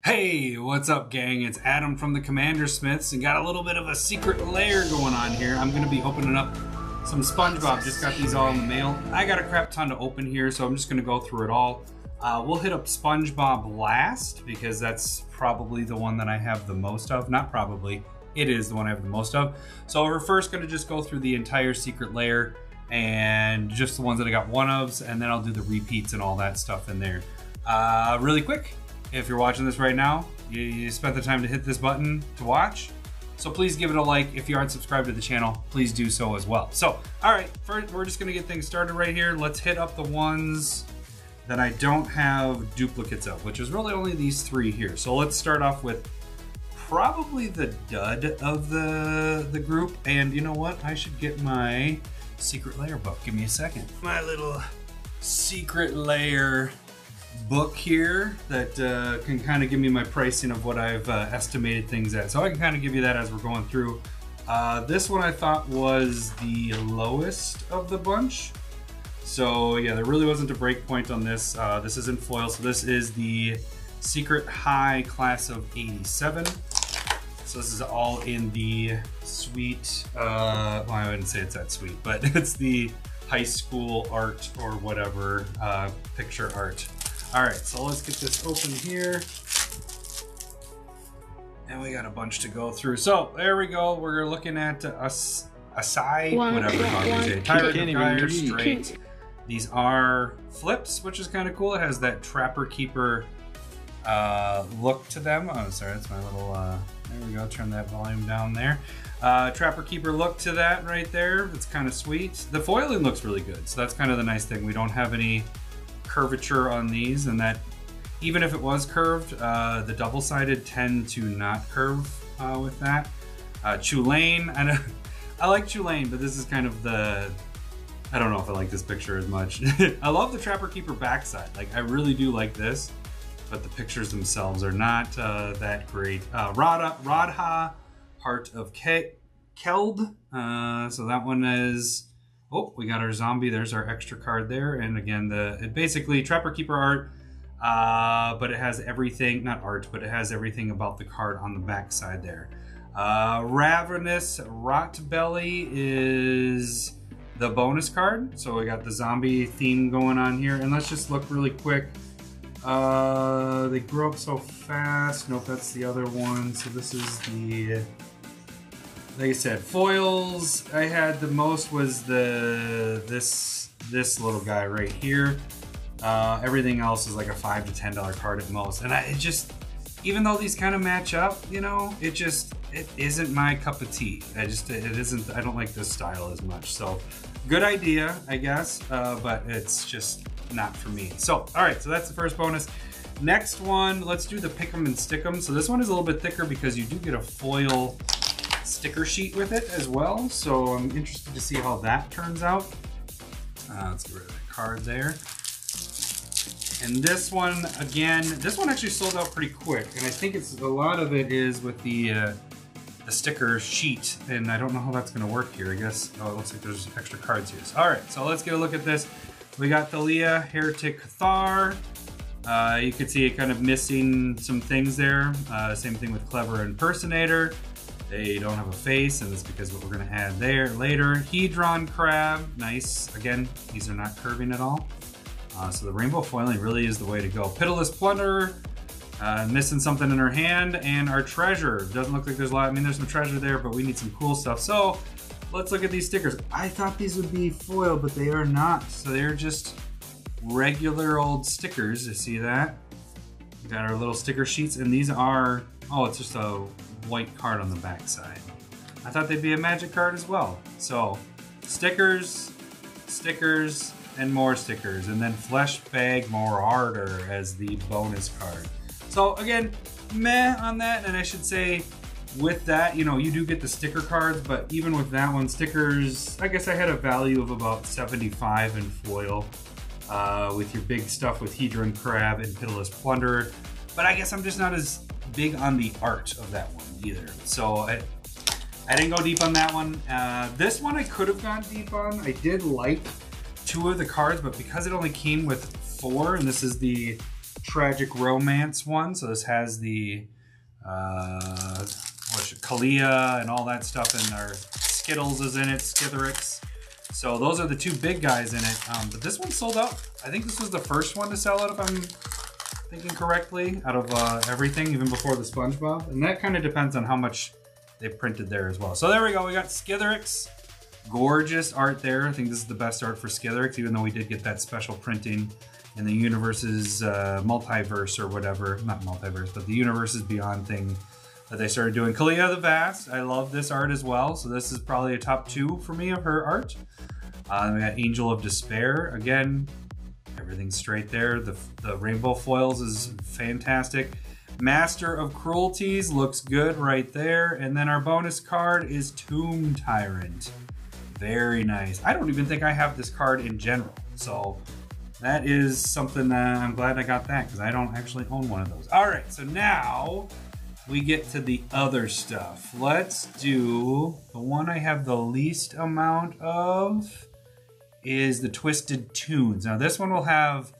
Hey, what's up gang? It's Adam from the Commander Smiths and got a little bit of a secret lair going on here. I'm gonna be opening up some SpongeBob. Just got these all in the mail. I got a crap ton to open here, so I'm just gonna go through it all. We'll hit up SpongeBob last because that's probably the one that I have the most of. Not probably, it is the one I have the most of. So we're first gonna just go through the entire secret lair and just the ones that I got one ofs, and then I'll do the repeats and all that stuff in there. Really quick. If you're watching this right now, you spent the time to hit this button to watch. So please give it a like. If you aren't subscribed to the channel, please do so as well. So, all right, first we're just gonna get things started right here. Let's hit up the ones that I don't have duplicates of, which is really only these three here. So let's start off with probably the dud of the group. And you know what? I should get my Secret Lair book. Give me a second. My little Secret Lair book here that can kind of give me my pricing of what I've estimated things at. So I can kind of give you that as we're going through. This one I thought was the lowest of the bunch. So yeah, there really wasn't a break point on this. This is in foil, so this is the Secret High Class of 87. So this is all in the sweet, well, I wouldn't say it's that sweet, but it's the high school art or whatever, picture art. All right, so let's get this open here. And we got a bunch to go through. So there we go. We're looking at a side, whatever tire straight. These are flips, which is kind of cool. It has that Trapper Keeper look to them. Oh, sorry, that's my little, there we go. Turn that volume down there. Trapper Keeper look to that right there. It's kind of sweet. The foiling looks really good. So that's kind of the nice thing. We don't have any curvature on these, and that even if it was curved, the double-sided tend to not curve with that. Tulane, I like Tulane, but this is kind of the, I don't know if I like this picture as much. I love the Trapper Keeper backside. Like, I really do like this, but the pictures themselves are not that great. Radha, Heart of Keld. So that one is, oh, we got our zombie. There's our extra card there. And again, it basically Trapper Keeper art, but it has everything, not art, but it has everything about the card on the back side there. Ravenous Rotbelly is the bonus card. So we got the zombie theme going on here. And let's just look really quick. They grow up so fast. Nope, that's the other one. So this is the, like I said, foils. I had the most was this little guy right here. Everything else is like a $5 to $10 card at most. And it just, even though these kind of match up, you know, it isn't my cup of tea. It isn't, I don't like this style as much. So good idea, I guess, but it's just not for me. So, all right, so that's the first bonus. Next one, let's do the pick 'em and stick 'em. So this one is a little bit thicker because you do get a foil sticker sheet with it as well. So I'm interested to see how that turns out. Let's get rid of that card there. And this one, again, this one actually sold out pretty quick. And I think it's a lot of it is with the sticker sheet. And I don't know how that's gonna work here. I guess, oh, it looks like there's extra cards here. So, all right, so let's get a look at this. We got Thalia, Heretic Cathar. You could see it kind of missing some things there. Same thing with Clever Impersonator. They don't have a face, and that's because what we're gonna add there later. Hedron Crab, nice. Again, these are not curving at all. So the rainbow foiling really is the way to go. Pitiless Plunderer, missing something in her hand, and our treasure. Doesn't look like there's a lot, I mean there's some treasure there, but we need some cool stuff. So let's look at these stickers. I thought these would be foil, but they are not. So they're just regular old stickers, you see that? We got our little sticker sheets, and these are, oh, it's just a white card on the back side. I thought they'd be a magic card as well. So stickers, stickers, and more stickers, and then Flesh Bag Marauder as the bonus card. So again, meh on that, and I should say with that, you know, you do get the sticker cards, but even with that one, stickers, I guess I had a value of about 75 in foil with your big stuff with Hedron Crab and Pitiless Plunderer. But I guess I'm just not as big on the art of that one either. So I didn't go deep on that one. This one I could have gone deep on. I did like two of the cards, but because it only came with 4, and this is the tragic romance one. So this has the Kalia and all that stuff, and our Skittles is in it, Skitherix. So those are the two big guys in it. But this one sold out. I think this was the first one to sell out, if I'm thinking correctly, out of everything, even before the SpongeBob. And that kind of depends on how much they printed there as well. So there we go. We got Skitherix. Gorgeous art there. I think this is the best art for Skitherix, even though we did get that special printing in the Universes multiverse or whatever. Not multiverse, but the Universes Beyond thing that they started doing. Kalia the Vast. I love this art as well. So this is probably a top 2 for me of her art. We got Angel of Despair. Again, everything's straight there. The rainbow foils is fantastic. Master of Cruelties looks good right there. And then our bonus card is Tomb Tyrant. Very nice. I don't even think I have this card in general. So that is something that I'm glad I got that, because I don't actually own one of those. All right, so now we get to the other stuff. Let's do the one I have the least amount of is the Twisted Tunes. Now this one will have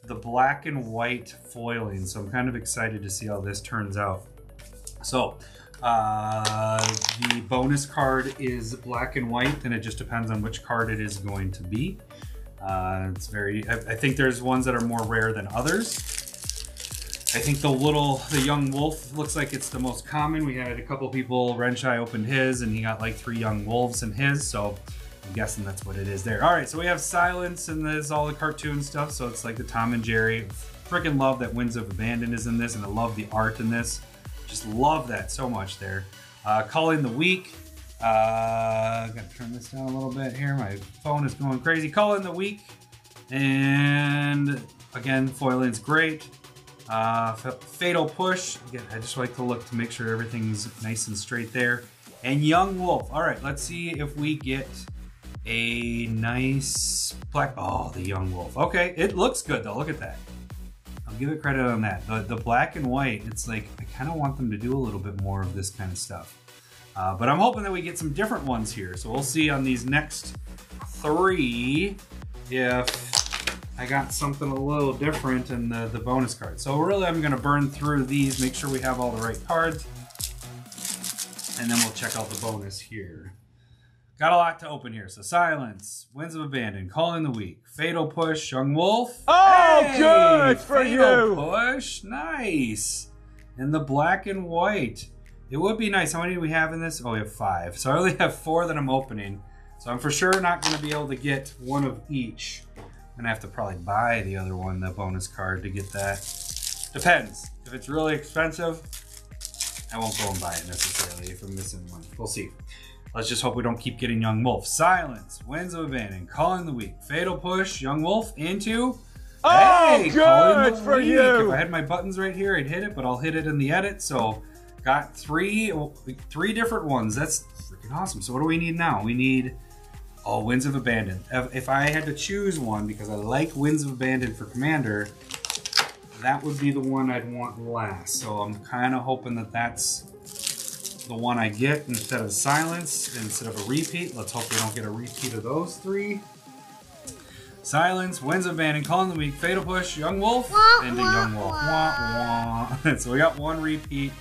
the black and white foiling, so I'm kind of excited to see how this turns out. So the bonus card is black and white, and it just depends on which card it is going to be. It's very, I think there's ones that are more rare than others. I think the young wolf looks like it's the most common. We had a couple people, Renshai opened his and he got like 3 young wolves in his, so I'm guessing that's what it is there. All right, so we have Silence, and there's all the cartoon stuff, so it's like the Tom and Jerry. Freaking love that Winds of Abandon is in this, and I love the art in this. Just love that so much there. Culling the Weak. Gotta turn this down a little bit here. My phone is going crazy. Culling the Weak. And again, foiling's great. Fatal Push. Again, I just like to look to make sure everything's nice and straight there. And Young Wolf. All right, let's see if we get a nice black. Oh, the Young Wolf. Okay, it looks good though. Look at that. I'll give it credit on that. The black and white, it's like, I kind of want them to do a little bit more of this kind of stuff. But I'm hoping that we get some different ones here. So we'll see on these next 3 if I got something a little different in the bonus card. So really, I'm gonna burn through these, make sure we have all the right cards, and then we'll check out the bonus here. Got a lot to open here. So Silence, Winds of Abandon, Calling the Weak, Fatal Push, Young Wolf. Oh, hey, good for Fatal you. Push, nice. And the black and white. It would be nice. How many do we have in this? Oh, we have 5. So I only have 4 that I'm opening. So I'm for sure not going to be able to get one of each. I'm going to have to probably buy the other one, the bonus card, to get that. Depends. If it's really expensive, I won't go and buy it necessarily if I'm missing one. We'll see. Let's just hope we don't keep getting Young Wolf. Silence, Winds of Abandon, Calling the Weak, Fatal Push, Young Wolf into... Oh, hey, good for you! If I had my buttons right here, I'd hit it, but I'll hit it in the edit. So got 3 different ones. That's freaking awesome. So what do we need now? We need, oh, Winds of Abandon. If I had to choose one, because I like Winds of Abandon for Commander, that would be the one I'd want last. So I'm kind of hoping that that's the one I get instead of Silence, instead of a repeat. Let's hope we don't get a repeat of those 3. Silence, Winds of Abandon, Calling the Weak, Fatal Push, Young Wolf, and the Young Wolf. Wah, wah. So we got 1 repeat.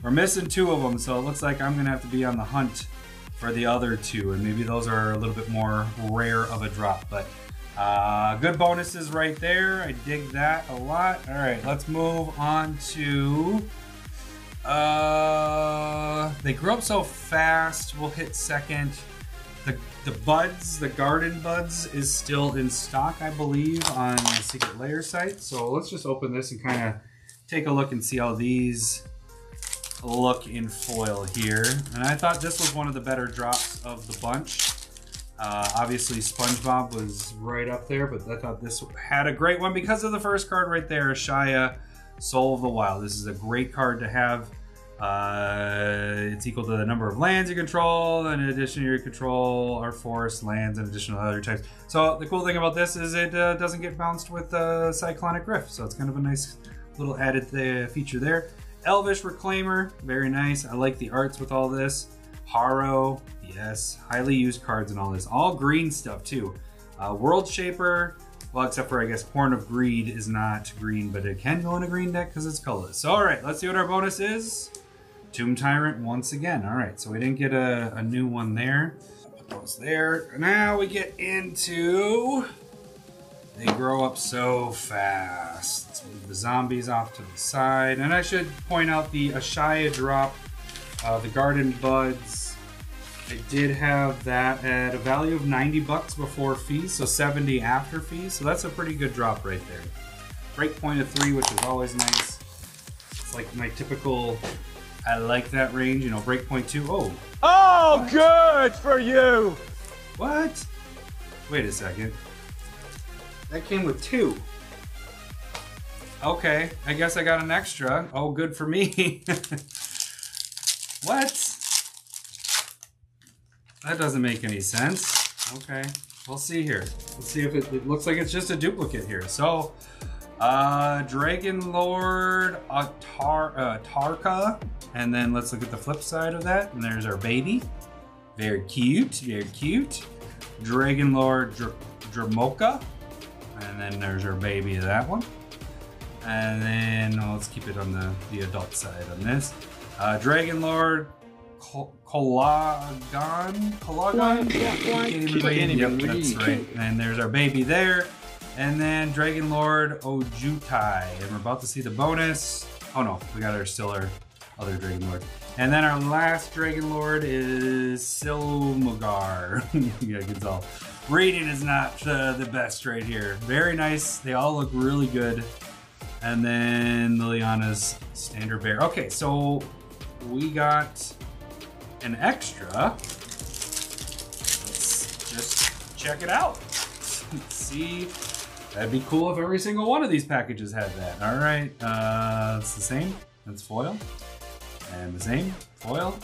We're missing 2 of them, so it looks like I'm gonna have to be on the hunt for the other 2, and maybe those are a little bit more rare of a drop, but good bonuses right there. I dig that a lot. All right, let's move on to They Grow Up So Fast. We'll hit second. The buds, the garden buds, is still in stock, I believe, on the Secret Lair site. So let's just open this and kind of take a look and see how these look in foil here. And I thought this was one of the better drops of the bunch. Obviously SpongeBob was right up there, but I thought this had a great one because of the first card right there, Shia, Soul of the Wild. This is a great card to have. It's equal to the number of lands you control, and in addition to your control are forest, lands, and additional other types. So the cool thing about this is it doesn't get bounced with Cyclonic Rift, so it's kind of a nice little added feature there. Elvish Reclaimer, very nice. I like the arts with all this. Haro, yes, highly used cards and all this. All green stuff too. World Shaper, Well, except for, I guess, Horn of Greed is not green, but it can go in a green deck because it's colorless. So, all right, let's see what our bonus is. Tomb Tyrant once again. All right, so we didn't get a new one there. Put those there. Now we get into... They grow up so fast. Let's move the zombies off to the side. And I should point out the Ashaya drop, the Garden Buds. I did have that at a value of 90 bucks before fees, so 70 after fees. So that's a pretty good drop right there. Breakpoint of 3, which is always nice. It's like my typical, I like that range, you know, breakpoint 2. Oh! Oh, what? good for you! What? Wait a second. That came with 2. Okay, I guess I got an extra. Oh, good for me. What? That doesn't make any sense. Okay, we'll see here. Let's see if it looks like it's just a duplicate here. So, Dragon Lord Tarka. And then let's look at the flip side of that. And there's our baby. Very cute, very cute. Dragon Lord Dramoka. And then there's our baby of that one. And then let's keep it on the adult side on this. Dragon Lord Kolagan. Can't even read. Yep, that's right. And there's our baby there. And then Dragon Lord Ojutai. And we're about to see the bonus. Oh no, we got still our other Dragon Lord. And then our last Dragon Lord is Silmugar. Yeah, good all. Reading is not the best right here. Very nice. They all look really good. And then Liliana's Standard Bear. Okay, so we got an extra. Let's just check it out. Let's see. That'd be cool if every single one of these packages had that. All right, it's the same. That's foil. And the same, foil,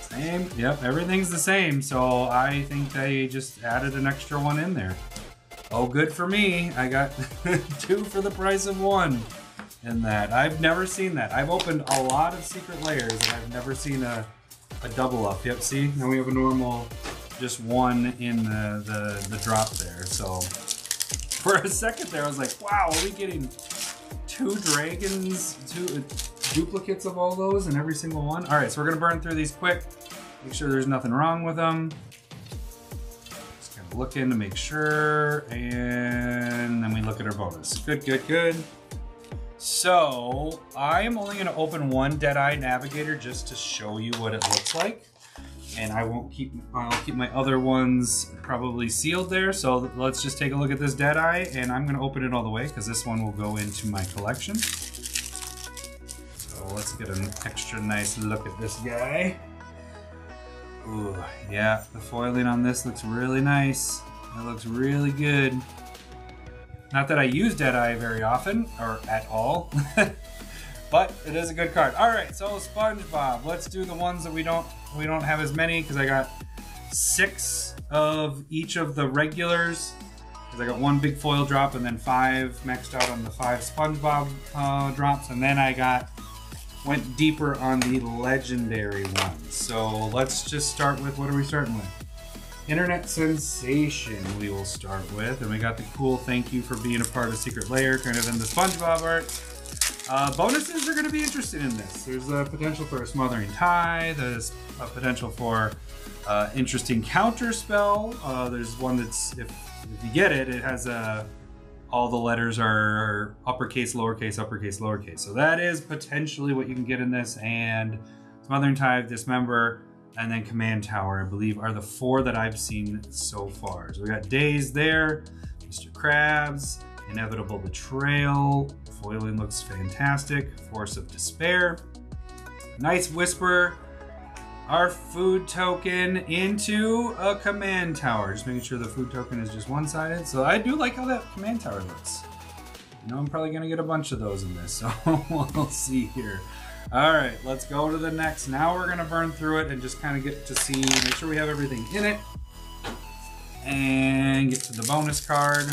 same. Yep, everything's the same. So I think they just added an extra one in there. Oh, good for me. I got 2 for the price of 1 in that. I've never seen that. I've opened a lot of Secret Lairs and I've never seen a double up. Yep, see? Now we have a normal, just 1 in the drop there. So for a second there, I was like, wow, are we getting 2 dragons, 2 duplicates of all those in every single one? All right, so we're gonna burn through these quick, make sure there's nothing wrong with them. Just kind of look in to make sure, and then we look at our bonus. Good, good, good. So I am only gonna open 1 Deadeye Navigator just to show you what it looks like. And I'll keep my other ones probably sealed there. So let's just take a look at this Deadeye, and I'm gonna open it all the way because this one will go into my collection. Let's get an extra nice look at this guy. Ooh, yeah, the foiling on this looks really nice. It looks really good. Not that I use Deadeye very often, or at all, but it is a good card. All right, so SpongeBob. Let's do the ones that we don't have as many, because I got 6 of each of the regulars. Because I got 1 big foil drop and then 5 maxed out on the 5 SpongeBob drops, and then I went deeper on the legendary ones. So let's just start with, what are we starting with? Internet Sensation we will start with. And we got the cool thank you for being a part of Secret Lair, kind of in the SpongeBob art. Bonuses are gonna be interested in this. There's a potential for a Smothering Tide. There's a potential for interesting counter spell. There's one that's, if you get it, it has all the letters are uppercase, lowercase, uppercase, lowercase. So that is potentially what you can get in this. And Smothering Tide, Dismember, and then Command Tower, I believe, are the 4 that I've seen so far. So we got Days there, Mr. Krabs, Inevitable Betrayal, foiling looks fantastic, Force of Despair, Nice Whisper, our food token into a command tower. Just making sure the food token is just one-sided. So I do like how that command tower looks. You know, I'm probably gonna get a bunch of those in this, so we'll see here. All right, let's go to the next. Now we're gonna burn through it and just kind of get to see, make sure we have everything in it. And get to the bonus card.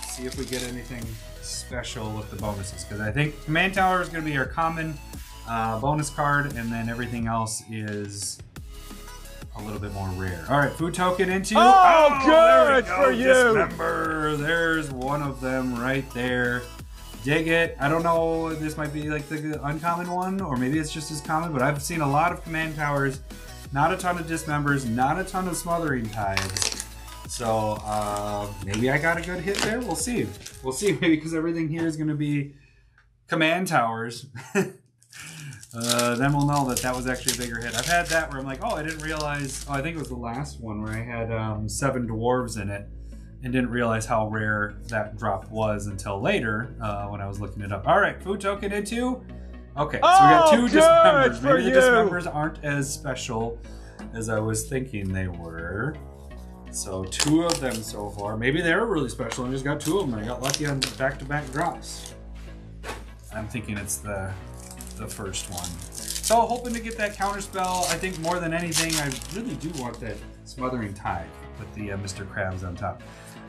See if we get anything special with the bonuses. Because I think command tower is gonna be our common bonus card, and then everything else is a little bit more rare. All right, food token into. Oh, good for you. Dismember. There's one of them right there. Dig it. I don't know. This might be like the uncommon one, or maybe it's just as common. But I've seen a lot of command towers. Not a ton of dismembers. Not a ton of smothering tides. So maybe I got a good hit there. We'll see. We'll see. Maybe because everything here is going to be command towers. Then we'll know that that was actually a bigger hit. I've had that where I'm like, oh, I didn't realize. Oh, I think it was the last one where I had 7 dwarves in it and didn't realize how rare that drop was until later when I was looking it up. All right, food token into. Okay, so we got 2 dismembers. Maybe the dismembers aren't as special as I was thinking they were. So 2 of them so far. Maybe they were really special and just got 2 of them. I got lucky on back-to-back drops. I'm thinking it's the first one. So hoping to get that counter spell. I think more than anything, I really do want that smothering tide with the Mr. Krabs on top.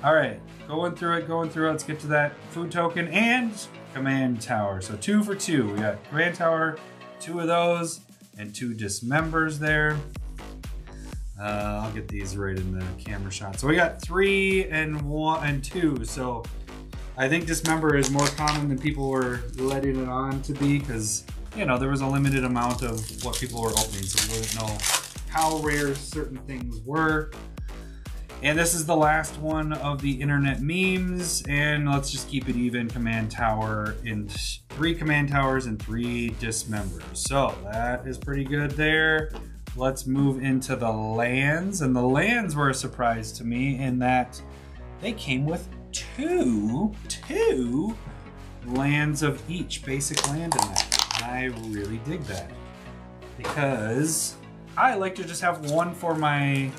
All right, going through it. Let's get to that food token and command tower. So 2 for 2. We got command tower, 2 of those, and 2 dismembers there. I'll get these right in the camera shot. So we got 3 and 1 and 2. So I think dismember is more common than people were letting it on to be, because you know there was a limited amount of what people were opening, so we wouldn't know how rare certain things were. And this is the last one of the internet memes, and let's just keep it even. Command tower in 3 command towers and 3 dismembers. So that is pretty good there. Let's move into the lands, and the lands were a surprise to me in that they came with two lands of each basic land in that. I really dig that because I like to just have one for my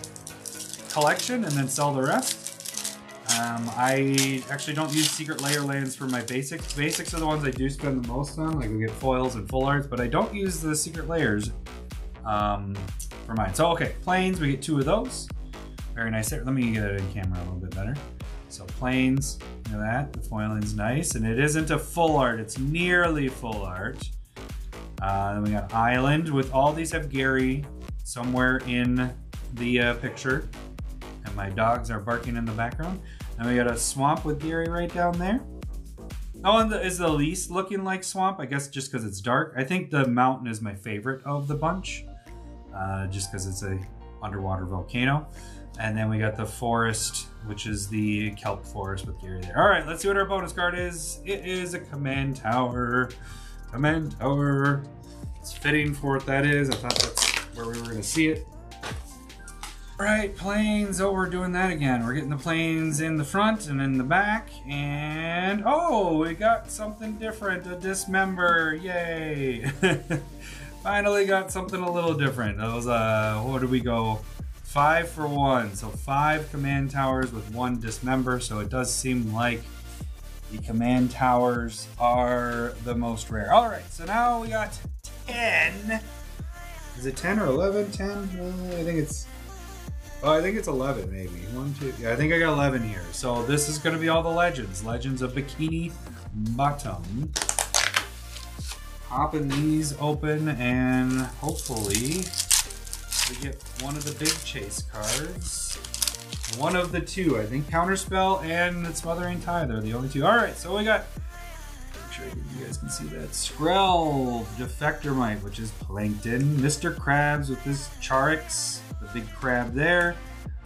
collection and then sell the rest. I actually don't use Secret Lair lands for my basics. Basics are the ones I do spend the most on, like we get foils and full arts, but I don't use the Secret Lairs for mine. So okay, planes, we get 2 of those. Very nice there. Let me get it in camera a little bit better. So planes, look at that, the foiling's nice, and it isn't a full art, it's nearly full art. Then we got island, with all these have Gary somewhere in the picture, and my dogs are barking in the background. And we got a swamp with Gary right down there. Oh, and is the least looking like swamp, I guess just because it's dark. I think the mountain is my favorite of the bunch, just because it's a underwater volcano. And then we got the forest, which is the kelp forest with Gary there. All right, let's see what our bonus card is. It is a command tower. Command tower. It's fitting for what that is. I thought that's where we were gonna see it. All right, planes. Oh, we're doing that again. We're getting the planes in the front and in the back. And oh, we got something different, a dismember, yay. Finally got something a little different. That was, what did we go? 5 for 1, so 5 command towers with 1 dismember, so it does seem like the command towers are the most rare. All right, so now we got 10. Is it 10 or 11? 10? I think it's 11 maybe. 1, 2, yeah, I think I got 11 here. So this is gonna be all the legends. Legends of Bikini Bottom. Popping these open and hopefully we get one of the big chase cards. One of the 2, I think Counterspell and Smothering Tide are the only 2. All right, so we got, make sure you guys can see that. Skrell, Defectormite, which is Plankton. Mr. Krabs with his Charix, the big crab there.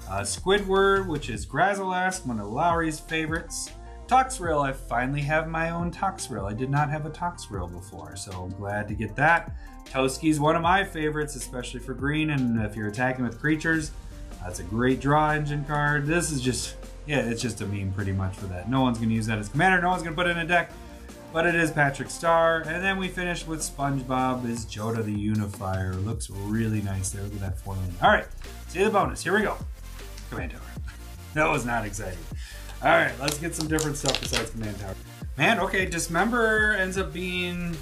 Squidward, which is Grazilask, one of Lowry's favorites. Toxrill, I finally have my own Toxrill. I did not have a Toxrill before, so I'm glad to get that. Toski's one of my favorites, especially for green, and if you're attacking with creatures, that's a great draw engine card. This is just, yeah, it's just a meme pretty much for that. No one's gonna use that as commander, no one's gonna put it in a deck, but it is Patrick Star. And then we finish with SpongeBob is Joda the Unifier. Looks really nice there, look at that foiling. All right, see the bonus, here we go. Command Tower. That was not exciting. All right, let's get some different stuff besides Command Tower. Man, okay, Dismember ends up being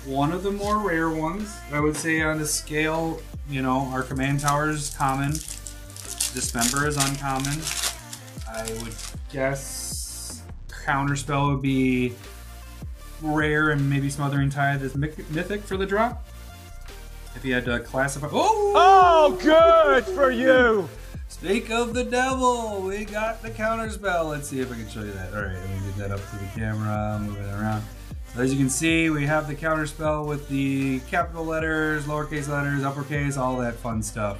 one of the more rare ones. I would say on a scale, you know, our Command Tower is common. Dismember is uncommon. I would guess Counterspell would be rare, and maybe Smothering Tide is mythic for the drop. if you had to classify. Oh, good for you! Speak of the devil, we got the counterspell. Let's see if I can show you that. All right, let me get that up to the camera, move it around. So as you can see, we have the counterspell with the capital letters, lowercase letters, uppercase, all that fun stuff.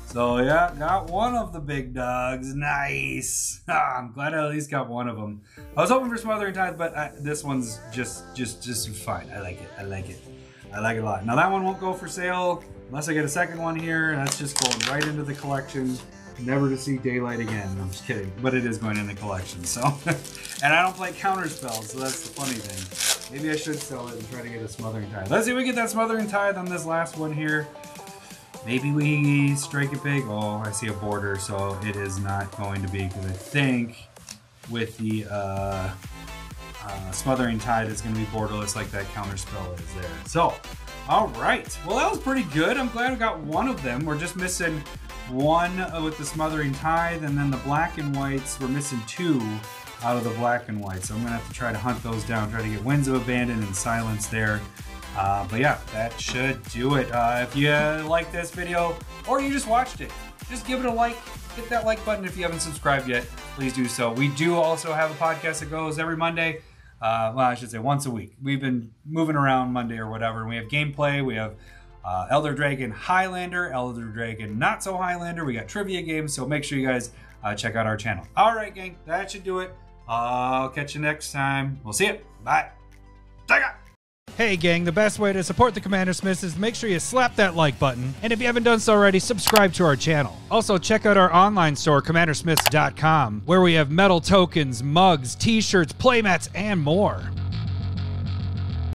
So yeah, got one of the big dogs. Nice. I'm glad I at least got one of them. I was hoping for Smothering Tithe, but this one's just fine. I like it. I like it. I like it a lot. Now that one won't go for sale unless I get a second one here. That's just going right into the collection, never to see daylight again. I'm just kidding, but it is going in the collection. So, and I don't play counterspells, so that's the funny thing. Maybe I should sell it and try to get a Smothering Tithe. Let's see if we get that Smothering Tithe on this last one here. Maybe we strike it big. Oh, I see a border, so it is not going to be, because I think with the Smothering Tithe, it's going to be borderless like that counterspell is there. So, all right. Well, that was pretty good. I'm glad I got one of them. We're just missing one with the Smothering Tithe, and then the black and whites, we're missing two out of the black and white. So I'm going to have to try to hunt those down, try to get Winds of Abandon and Silence there. But yeah, that should do it. If you like this video or you just watched it, just give it a like. Hit that like button if you haven't subscribed yet. Please do so. We do also have a podcast that goes every Monday. Well, I should say once a week. We've been moving around Monday or whatever. And we have gameplay. We have Elder Dragon Highlander, Elder Dragon Not So Highlander. We got trivia games. So make sure you guys check out our channel. All right, gang. That should do it. I'll catch you next time. We'll see you. Bye. Take it. Hey gang, the best way to support the Commander Smiths is to make sure you slap that like button, and if you haven't done so already, subscribe to our channel. Also, check out our online store, commandersmiths.com, where we have metal tokens, mugs, t-shirts, playmats, and more.